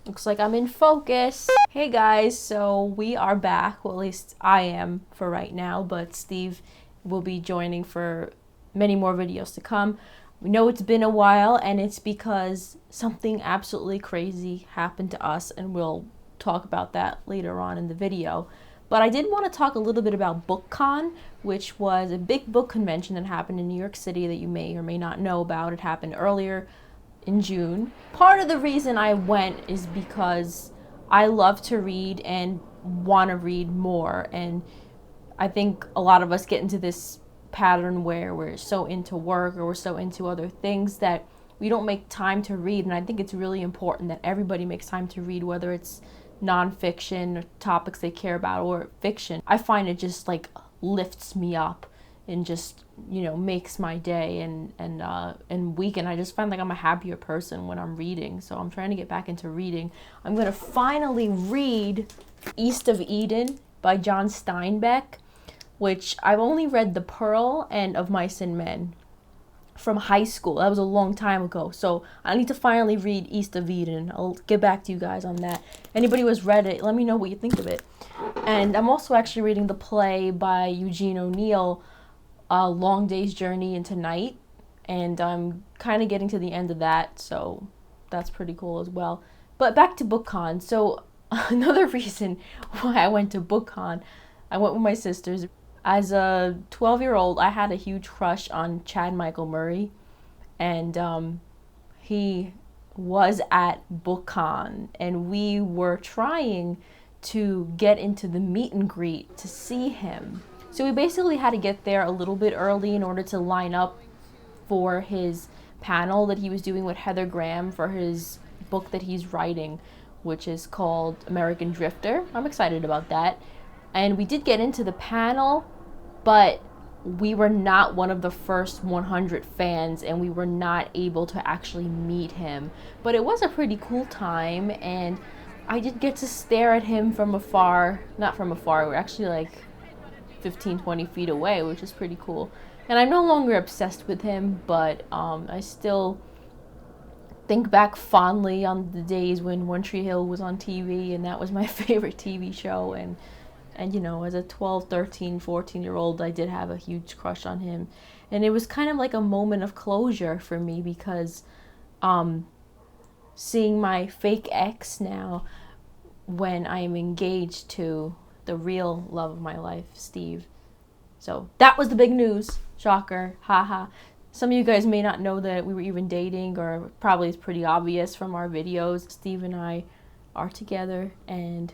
Looks like I'm in focus. Hey guys, so we are back. Well, at least I am for right now, but Steve will be joining for many more videos to come. We know it's been a while, and it's because something absolutely crazy happened to us, and we'll talk about that later on in the video. But I did want to talk a little bit about BookCon, which was a big book convention that happened in New York City that you may or may not know about. It happened earlier in June. Part of the reason I went is because I love to read and want to read more, and I think a lot of us get into this pattern where we're so into work or we're so into other things that we don't make time to read. And I think it's really important that everybody makes time to read, whether it's nonfiction or topics they care about or fiction. I find it just like lifts me up and just, you know, makes my day and week, and I just find like I'm a happier person when I'm reading. So I'm trying to get back into reading. I'm gonna finally read East of Eden by John Steinbeck, which I've only read The Pearl and Of Mice and Men from high school. That was a long time ago. So I need to finally read East of Eden. I'll get back to you guys on that. Anybody who has read it, let me know what you think of it. And I'm also actually reading the play by Eugene O'Neill, Long Day's Journey into Night. And I'm kind of getting to the end of that, so that's pretty cool as well. But back to BookCon. So another reason why I went to BookCon, I went with my sisters. As a 12-year-old, I had a huge crush on Chad Michael Murray, and he was at BookCon, and we were trying to get into the meet and greet to see him. So we basically had to get there a little bit early in order to line up for his panel that he was doing with Heather Graham for his book that he's writing, which is called American Drifter. I'm excited about that. And we did get into the panel, but we were not one of the first 100 fans, and we were not able to actually meet him. But it was a pretty cool time, and I did get to stare at him from afar. Not from afar, we're actually like 15-20 feet away, which is pretty cool. And I'm no longer obsessed with him, but I still think back fondly on the days when One Tree Hill was on TV, and that was my favorite TV show. And you know, as a 12, 13, 14-year-old, I did have a huge crush on him. And it was kind of like a moment of closure for me, because seeing my fake ex now when I am engaged to the real love of my life, Steve. So that was the big news. Shocker. Haha. Some of you guys may not know that we were even dating, or probably it's pretty obvious from our videos. Steve and I are together, and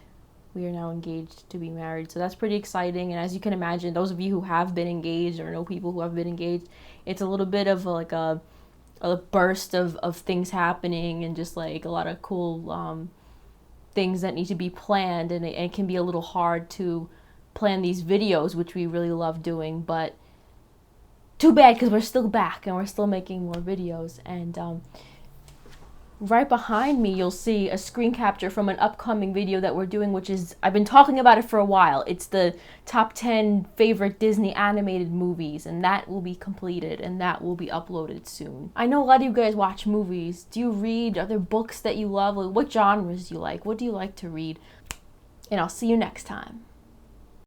we are now engaged to be married. So that's pretty exciting. And as you can imagine, those of you who have been engaged or know people who have been engaged, it's a little bit of like a burst of things happening, and just like a lot of cool things that need to be planned. And it can be a little hard to plan these videos, which we really love doing. But too bad, because we're still back and we're still making more videos. And right behind me, you'll see a screen capture from an upcoming video that we're doing, which is, I've been talking about it for a while. It's the top 10 favorite Disney animated movies, and that will be completed, and that will be uploaded soon. I know a lot of you guys watch movies. Do you read? Are there books that you love? What genres do you like? What do you like to read? And I'll see you next time.